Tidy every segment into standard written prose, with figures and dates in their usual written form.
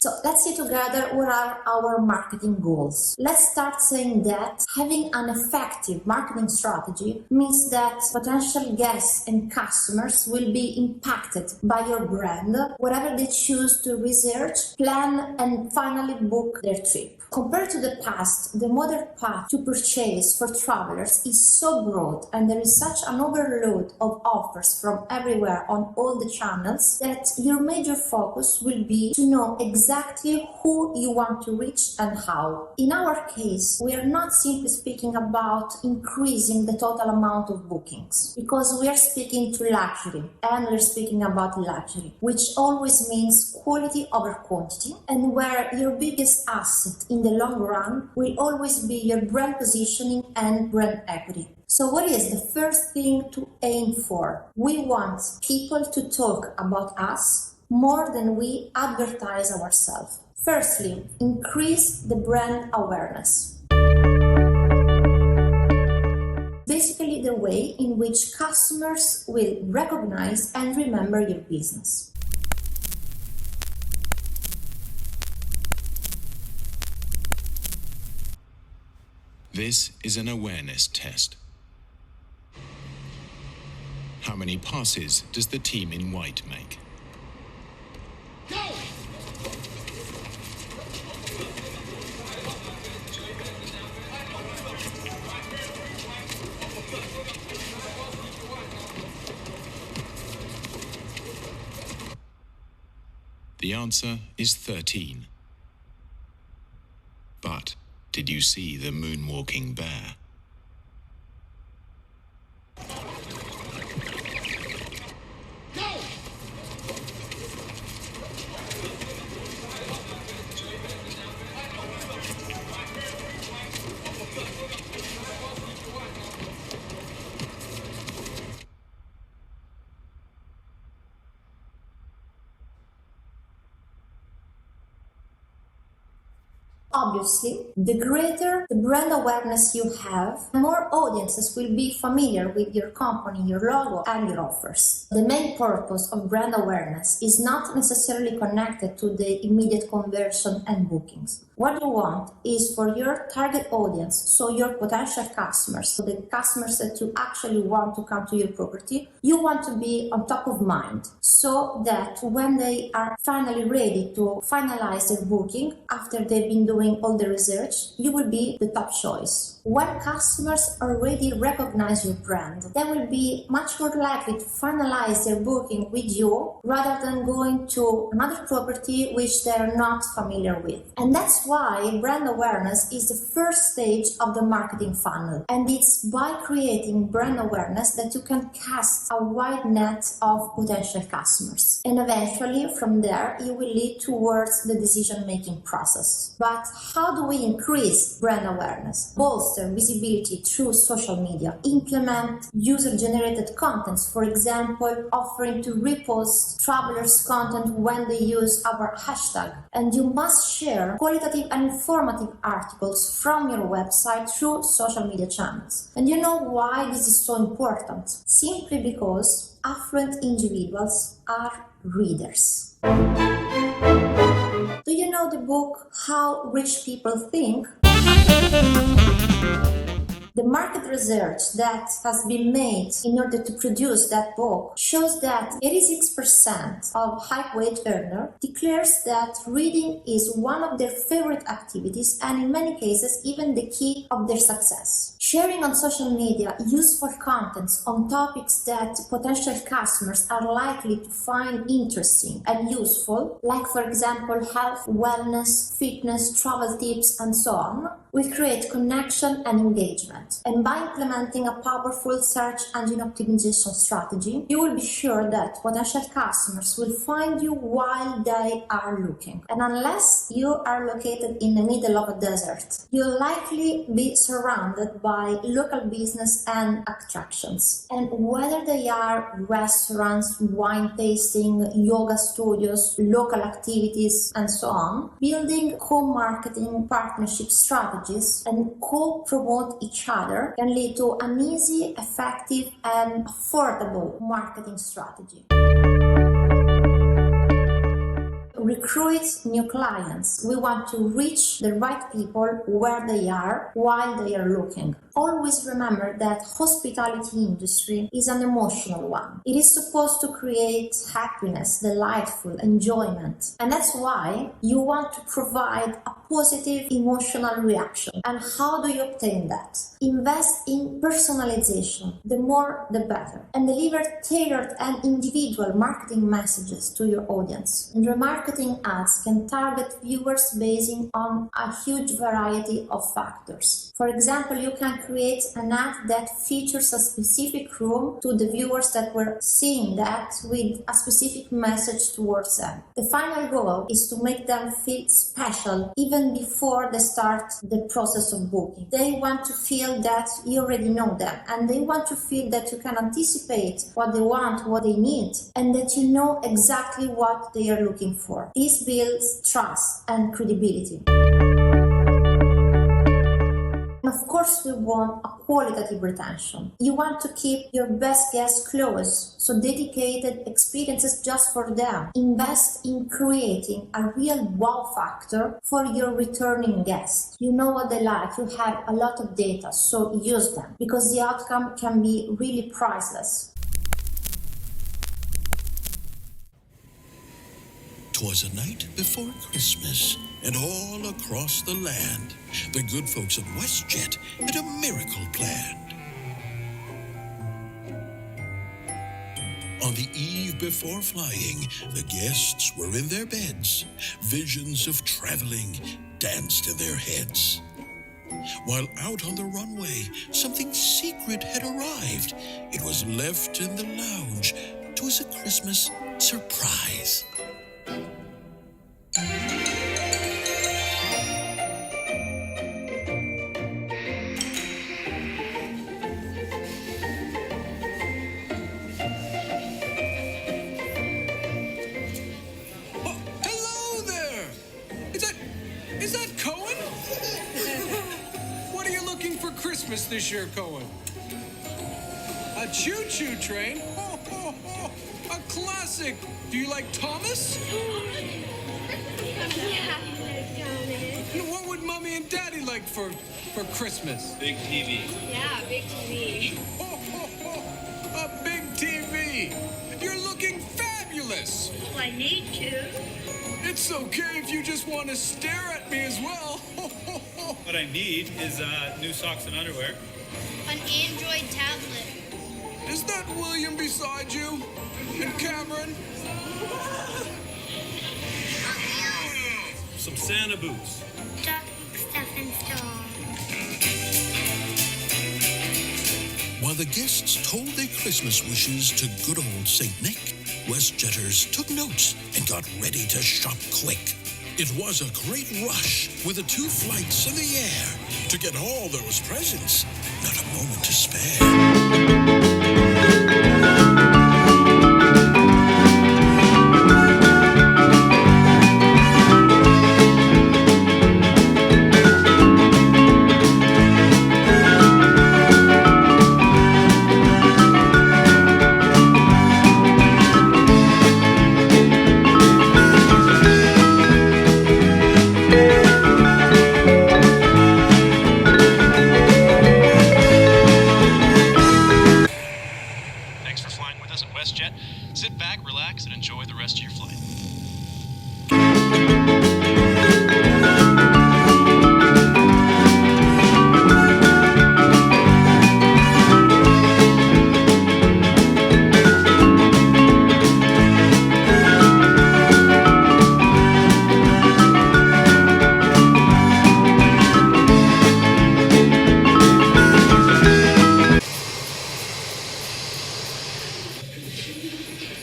So let's see together what are our marketing goals. Let's start saying that having an effective marketing strategy means that potential guests and customers will be impacted by your brand, whatever they choose to research, plan, and finally book their trip. Compared to the past, the modern path to purchase for travelers is so broad and there is such an overload of offers from everywhere on all the channels that your major focus will be to know exactly who you want to reach and how. In our case, we are not simply speaking about increasing the total amount of bookings because we are speaking to luxury and we're speaking about luxury, which always means quality over quantity, and where your biggest asset in the long run will always be your brand positioning and brand equity. So what is the first thing to aim for? We want people to talk about us more than we advertise ourselves. Firstly, increase the brand awareness. Basically the way in which customers will recognize and remember your business. This is an awareness test. How many passes does the team in white make? Go! The answer is 13. But did you see the moonwalking bear? Obviously, the greater the brand awareness you have, more audiences will be familiar with your company, your logo, and your offers. The main purpose of brand awareness is not necessarily connected to the immediate conversion and bookings. What you want is for your target audience, so your potential customers, so the customers that you actually want to come to your property, you want to be on top of mind, so that when they are finally ready to finalize their booking, after they've been doing all the research, you will be the top choice. When customers already recognize your brand, they will be much more likely to finalize their booking with you rather than going to another property which they are not familiar with. And that's why brand awareness is the first stage of the marketing funnel. And it's by creating brand awareness that you can cast a wide net of potential customers. And eventually from there, you will lead towards the decision-making process. But how do we increase brand awareness? Bolster visibility through social media. Implement user-generated contents, for example, offering to repost travelers' content when they use our hashtag. And you must share qualitative and informative articles from your website through social media channels. And you know why this is so important? Simply because affluent individuals are readers. Do you know the book How Rich People Think? The market research that has been made in order to produce that book shows that 86% of high-wage earners declares that reading is one of their favorite activities and in many cases even the key of their success. Sharing on social media useful contents on topics that potential customers are likely to find interesting and useful, like for example health, wellness, fitness, travel tips and so on, will create connection and engagement. And by implementing a powerful search engine optimization strategy, you will be sure that potential customers will find you while they are looking. And unless you are located in the middle of a desert, you'll likely be surrounded by local business and attractions. And whether they are restaurants, wine tasting, yoga studios, local activities, and so on, building co-marketing partnership strategies and co-promote each other can lead to an easy, effective, and affordable marketing strategy. recruit new clients. We want to reach the right people where they are while they are looking. Always remember that hospitality industry is an emotional one. It is supposed to create happiness, delightful enjoyment. And that's why you want to provide a positive emotional reaction. And how do you obtain that? Invest in personalization. The more, the better. And deliver tailored and individual marketing messages to your audience. And remarketing ads can target viewers based on a huge variety of factors. For example, you can create an ad that features a specific room to the viewers that were seeing that with a specific message towards them. The final goal is to make them feel special even before they start the process of booking. They want to feel that you already know them, and they want to feel that you can anticipate what they want, what they need, and that you know exactly what they are looking for. This builds trust and credibility. Of course, we want a qualitative retention. You want to keep your best guests close, so dedicated experiences just for them. Invest in creating a real wow factor for your returning guests. You know what they like, you have a lot of data, so use them, because the outcome can be really priceless. 'Twas a night before Christmas, and all across the land, the good folks at WestJet had a miracle planned. On the eve before flying, the guests were in their beds. Visions of traveling danced in their heads. While out on the runway, something secret had arrived. It was left in the lounge. 'Twas a Christmas surprise. Hello there! Is that Cohen? What are you looking for Christmas this year, Cohen? A choo-choo train? A classic! Do you like Thomas? And what would Mommy and Daddy like for Christmas? Big TV. Yeah, big TV. A big TV! You're looking fabulous! Well, I need to. It's okay if you just want to stare at me as well. What I need is new socks and underwear. An Android tablet. Is that William beside you? And Cameron? Some Santa boots. Stuff and store. While the guests told their Christmas wishes to good old St. Nick, WestJetters took notes and got ready to shop quick. It was a great rush with the 2 flights in the air to get all those presents. Not a moment to spare. Thanks for flying with us at WestJet. Sit back, relax, and enjoy the rest of your flight.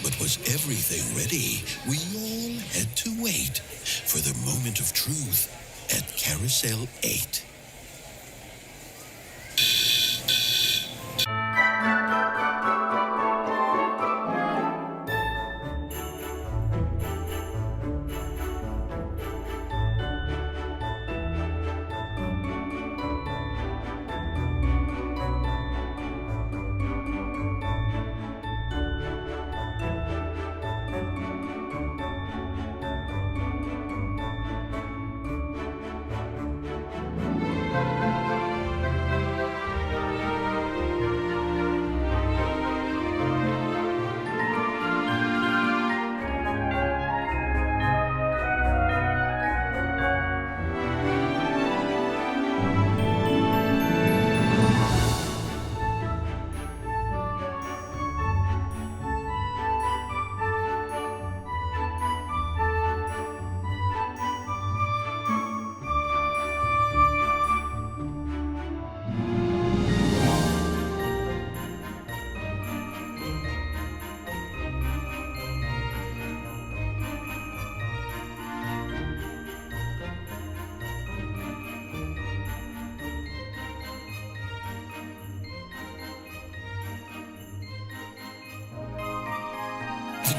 But was everything ready? We all had to wait for the moment of truth at Carousel 8.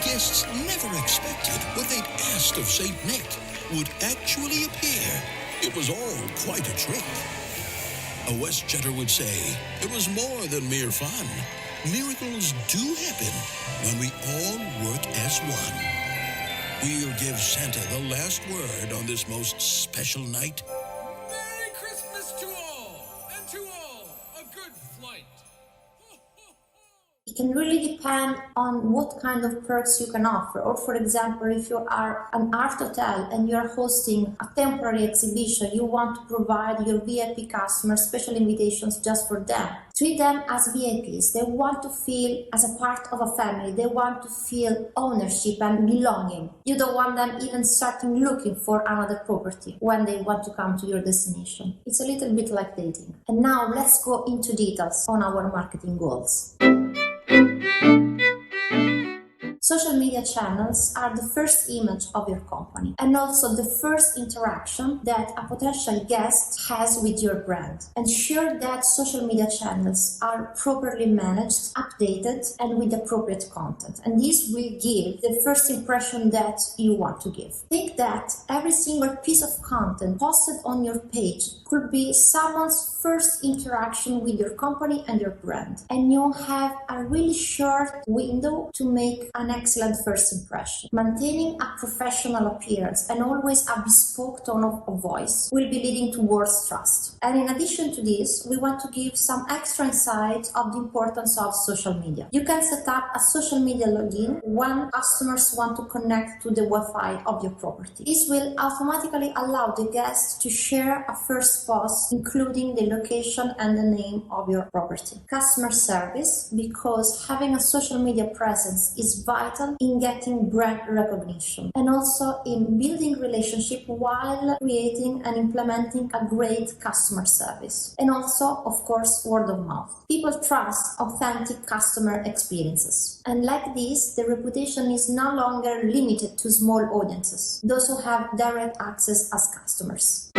guests never expected what they'd asked of St. Nick would actually appear. It was all quite a trick. A WestJetter would say it was more than mere fun. Miracles do happen when we all work as one. We'll give Santa the last word on this most special night. Merry Christmas to all, and to all a good flight. It can really depend on what kind of perks you can offer. Or for example, if you are an art hotel and you're hosting a temporary exhibition, you want to provide your VIP customers special invitations just for them. Treat them as VIPs. They want to feel as a part of a family. They want to feel ownership and belonging. You don't want them even starting looking for another property when they want to come to your destination. It's a little bit like dating. And now let's go into details on our marketing goals. Social media channels are the first image of your company and also the first interaction that a potential guest has with your brand. Ensure that social media channels are properly managed, updated, and with appropriate content. And this will give the first impression that you want to give. Think that every single piece of content posted on your page could be someone's first interaction with your company and your brand. And you have a really short window to make an excellent first impression. Maintaining a professional appearance and always a bespoke tone of voice will be leading towards trust. And in addition to this, we want to give some extra insight of the importance of social media. You can set up a social media login when customers want to connect to the Wi-Fi of your property. This will automatically allow the guests to share a first post, including the location and the name of your property. Customer service, because having a social media presence is vital in getting brand recognition and also in building relationship while creating and implementing a great customer service. And also, of course, word of mouth. People trust authentic customer experiences. And like this, the reputation is no longer limited to small audiences, those who have direct access as customers.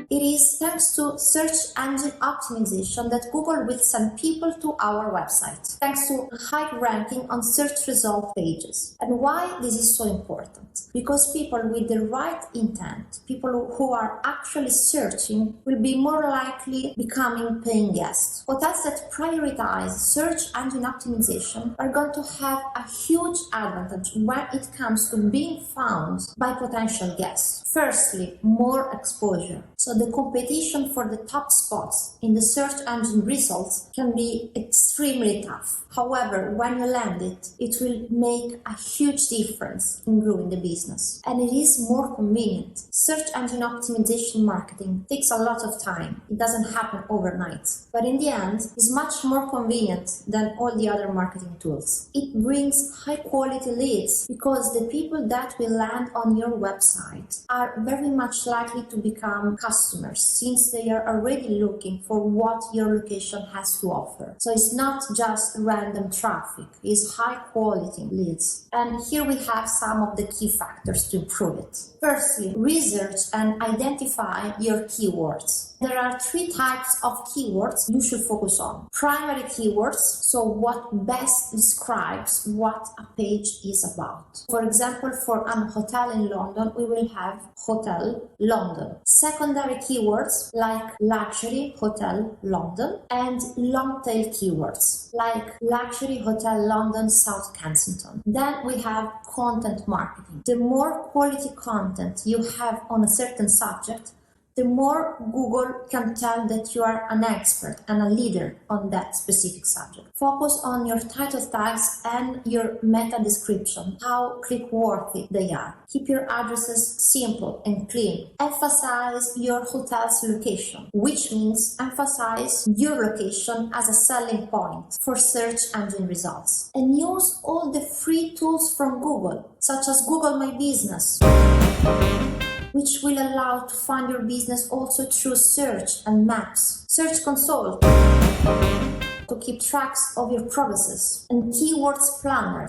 It is thanks to search engine optimization that Google will send people to our website, thanks to high ranking on search result pages. And why this is so important? Because people with the right intent, people who are actually searching, will be more likely becoming paying guests. Hotels that prioritize search engine optimization are going to have a huge advantage when it comes to being found by potential guests. Firstly, more exposure. So the competition for the top spots in the search engine results can be extremely tough. However, when you land it, it will make a huge difference in growing the business. And it is more convenient. Search engine optimization marketing takes a lot of time. It doesn't happen overnight. But in the end, it's much more convenient than all the other marketing tools. It brings high quality leads because the people that will land on your website are very much likely to become customers since they are already looking for what your location has to offer. So it's not just random traffic, it's high quality leads. And here we have some of the key factors to improve it. Firstly, research and identify your keywords. There are 3 types of keywords you should focus on. Primary keywords, so what best describes what a page is about. For example, for a hotel in London, we will have Hotel London. Secondary keywords like Luxury Hotel London and long tail keywords like Luxury Hotel London South Kensington. Then we have content marketing. The more quality content you have on a certain subject, the more Google can tell that you are an expert and a leader on that specific subject. Focus on your title tags and your meta description, how click-worthy they are. Keep your addresses simple and clean. Emphasize your hotel's location, which means emphasize your location as a selling point for search engine results. And use all the free tools from Google, such as Google My Business, which will allow to find your business also through search and maps. Search Console to keep tracks of your progresses, and Keywords Planner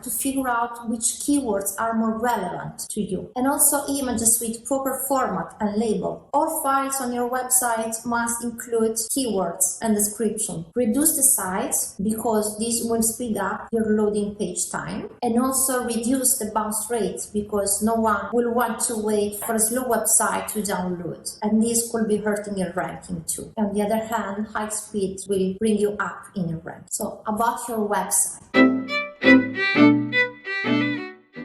to figure out which keywords are more relevant to you. And also images with proper format and label. All files on your website must include keywords and description. Reduce the size because this will speed up your loading page time, and also reduce the bounce rate because no one will want to wait for a slow website to download, and this could be hurting your ranking too. On the other hand, high speed will bring you up in your rank. So about your website.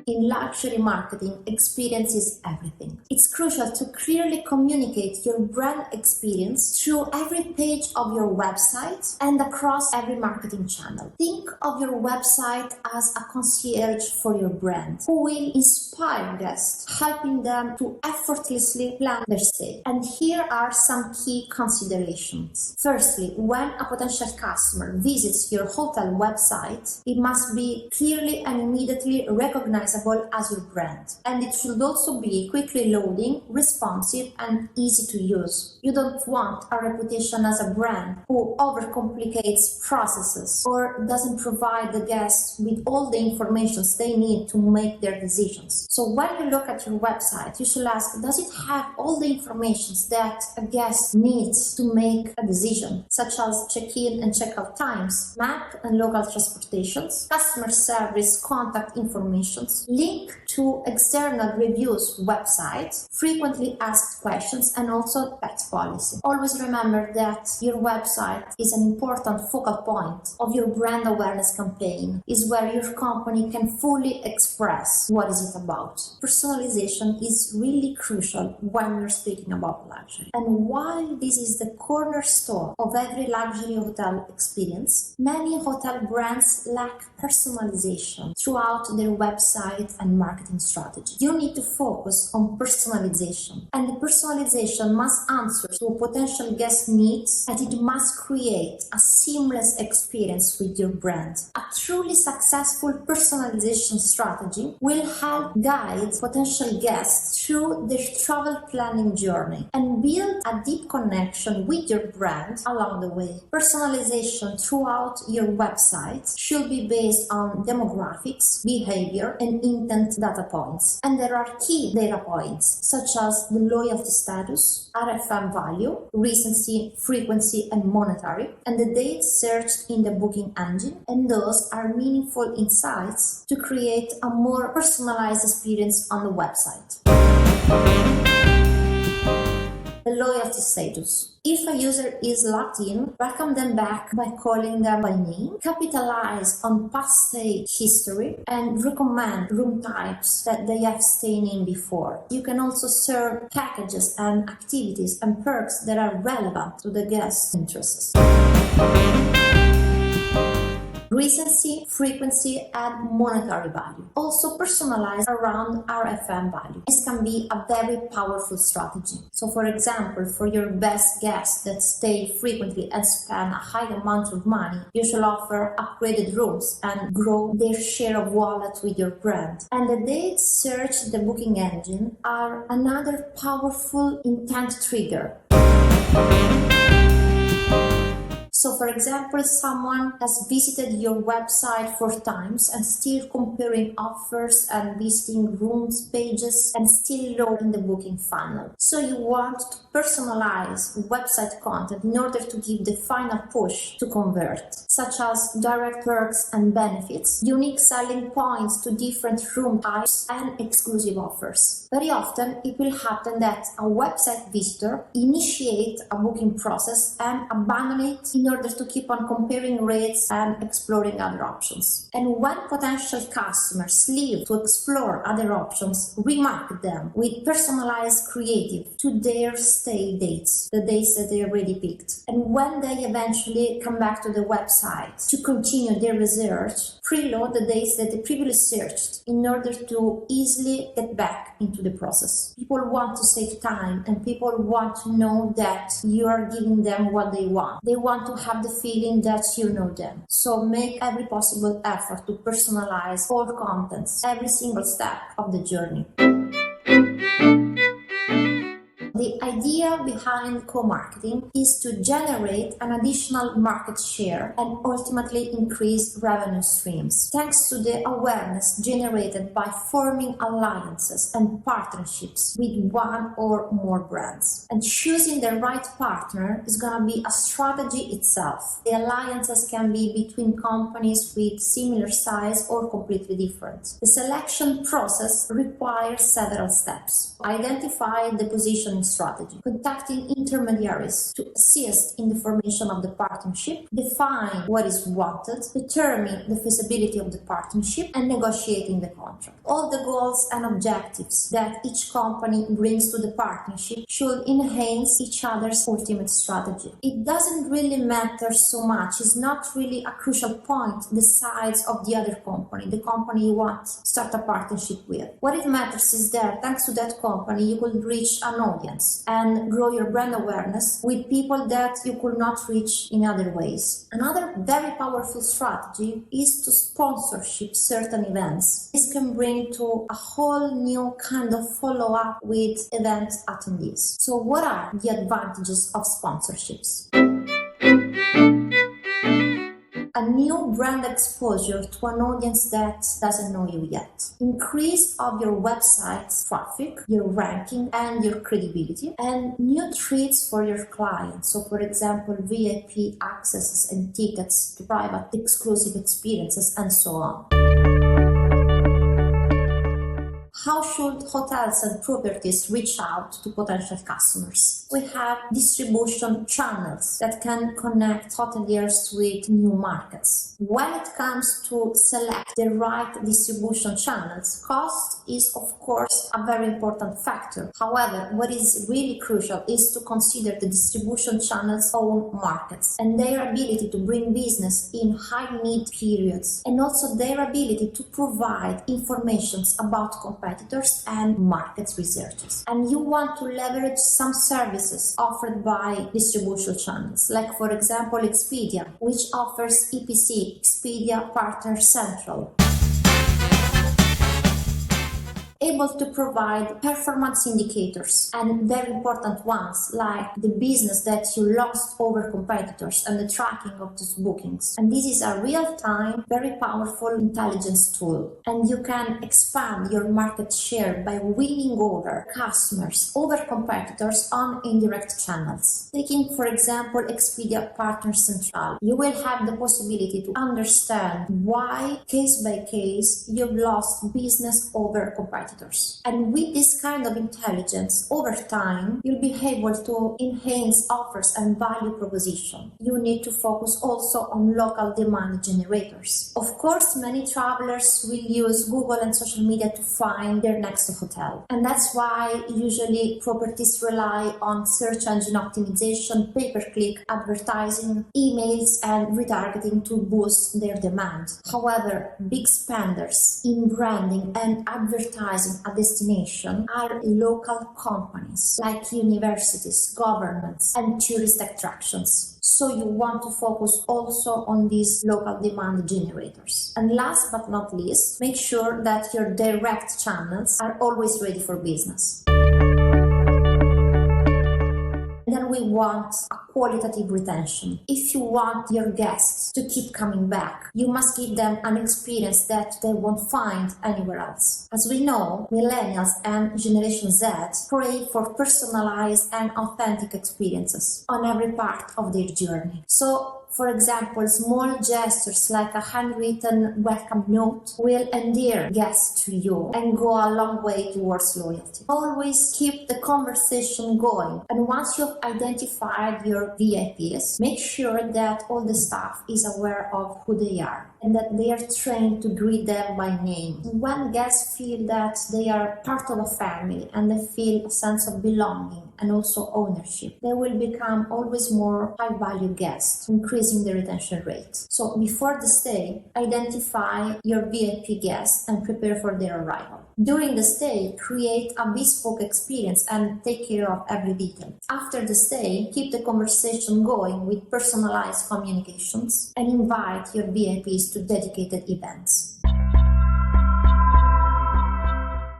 In luxury marketing, experience is everything. It's crucial to clearly communicate your brand experience through every page of your website and across every marketing channel. Think of your website as a concierge for your brand who will inspire guests, helping them to effortlessly plan their stay. And here are some key considerations. Firstly, when a potential customer visits your hotel website, it must be clearly and immediately recognizable as your brand, and it should also be quickly loading, responsive, and easy to use. You don't want a reputation as a brand who overcomplicates processes or doesn't provide the guests with all the information they need to make their decisions. So when you look at your website, you should ask, does it have all the information that a guest needs to make a decision, such as check-in and check-out times, map and local transportations, customer service contact information, link to external reviews websites, frequently asked questions, and also pet policy. Always remember that your website is an important focal point of your brand awareness campaign, is where your company can fully express what is it about. Personalization is really crucial when you're speaking about luxury. And while this is the cornerstone of every luxury hotel experience, many hotel brands lack personalization throughout their website and marketing strategy. You need to focus on personalization, and the personalization must answer to potential guest needs, and it must create a seamless experience with your brand. A truly successful personalization strategy will help guide potential guests through their travel planning journey and build a deep connection with your brand along the way. Personalization throughout your website should be based on demographics, behavior, and intent data points. And there are key data points such as the loyalty status, RFM value, recency, frequency, and monetary, and the dates searched in the booking engine. And those are meaningful insights to create a more personalized experience on the website. The loyalty status. If a user is logged in, welcome them back by calling them by name, capitalize on past stay history, and recommend room types that they have stayed in before. You can also serve packages and activities and perks that are relevant to the guest's interests. Recency, frequency, and monetary value. Also personalized around RFM value. This can be a very powerful strategy. So for example, for your best guests that stay frequently and spend a high amount of money, you should offer upgraded rooms and grow their share of wallet with your brand. And the dates searched in the booking engine are another powerful intent trigger. So for example, someone has visited your website 4 times and still comparing offers and visiting rooms pages and still low in the booking funnel. So you want to personalize website content in order to give the final push to convert, such as direct perks and benefits, unique selling points to different room types, and exclusive offers. Very often it will happen that a website visitor initiates a booking process and abandon it in order to keep on comparing rates and exploring other options. And when potential customers leave to explore other options, remark them with personalized creative to their stay dates, the dates that they already picked. And when they eventually come back to the website to continue their research, preload the dates that they previously searched in order to easily get back into the process. People want to save time, and people want to know that you are giving them what they want. They want to have the feeling that you know them. So make every possible effort to personalize all contents, every single step of the journey. The idea behind co-marketing is to generate an additional market share and ultimately increase revenue streams, thanks to the awareness generated by forming alliances and partnerships with one or more brands. And choosing the right partner is going to be a strategy itself. The alliances can be between companies with similar size or completely different. The selection process requires several steps. Identify the positioning strategy, contacting intermediaries to assist in the formation of the partnership, define what is wanted, determine the feasibility of the partnership, and negotiating the contract. All the goals and objectives that each company brings to the partnership should enhance each other's ultimate strategy. It doesn't really matter so much, it's not really a crucial point, the size of the other company, the company you want to start a partnership with. What it matters is that thanks to that company, you could reach an audience and grow your brand awareness with people that you could not reach in other ways. Another very powerful strategy is to sponsorship certain events. This can bring to a whole new kind of follow-up with event attendees. So what are the advantages of sponsorships? A new brand exposure to an audience that doesn't know you yet. Increase of your website's traffic, your ranking, and your credibility, and new treats for your clients. So, for example, VIP accesses and tickets to private exclusive experiences, and so on. How should hotels and properties reach out to potential customers? We have distribution channels that can connect hoteliers with new markets. When it comes to select the right distribution channels, cost is of course a very important factor. However, what is really crucial is to consider the distribution channels' own markets and their ability to bring business in high need periods, and also their ability to provide information about competitors and market researchers. And you want to leverage some services offered by distribution channels, like for example Expedia, which offers EPC, Expedia Partner Central, able to provide performance indicators, and very important ones like the business that you lost over competitors and the tracking of those bookings. And this is a real-time, very powerful intelligence tool. And you can expand your market share by winning over customers, over competitors on indirect channels. Taking, for example, Expedia Partner Central, you will have the possibility to understand why, case by case, you've lost business over competitors. And with this kind of intelligence, over time, you'll be able to enhance offers and value proposition. You need to focus also on local demand generators. Of course, many travelers will use Google and social media to find their next hotel. And that's why usually properties rely on search engine optimization, pay-per-click advertising, emails, and retargeting to boost their demand. However, big spenders in branding and advertising a destination are local companies like universities, governments, and tourist attractions. So you want to focus also on these local demand generators. And last but not least, make sure that your direct channels are always ready for business. Then we want a qualitative retention. If you want your guests to keep coming back, you must give them an experience that they won't find anywhere else. As we know, millennials and Generation Z crave for personalized and authentic experiences on every part of their journey. So, for example, small gestures like a handwritten welcome note will endear guests to you and go a long way towards loyalty. Always keep the conversation going, and once you've identified your VIPs, make sure that all the staff is aware of who they are and that they are trained to greet them by name. When guests feel that they are part of a family and they feel a sense of belonging and also ownership, they will become always more high-value guests, increasing the retention rate. So before the stay, identify your VIP guests and prepare for their arrival. During the stay, create a bespoke experience and take care of every detail. After the stay, keep the conversation going with personalized communications and invite your VIPs to dedicated events.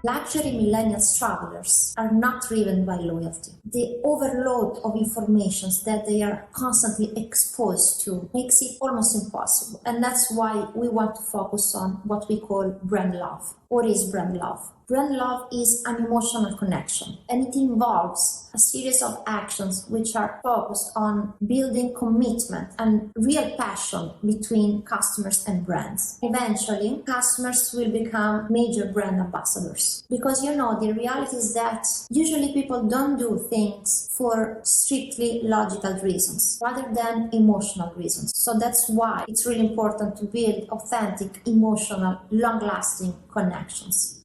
Luxury millennials travelers are not driven by loyalty. The overload of information that they are constantly exposed to makes it almost impossible. And that's why we want to focus on what we call brand love. What is brand love? Brand love is an emotional connection, and it involves a series of actions which are focused on building commitment and real passion between customers and brands. Eventually, customers will become major brand ambassadors. Because the reality is that usually people don't do things for strictly logical reasons rather than emotional reasons. So that's why it's really important to build authentic, emotional, long-lasting connections.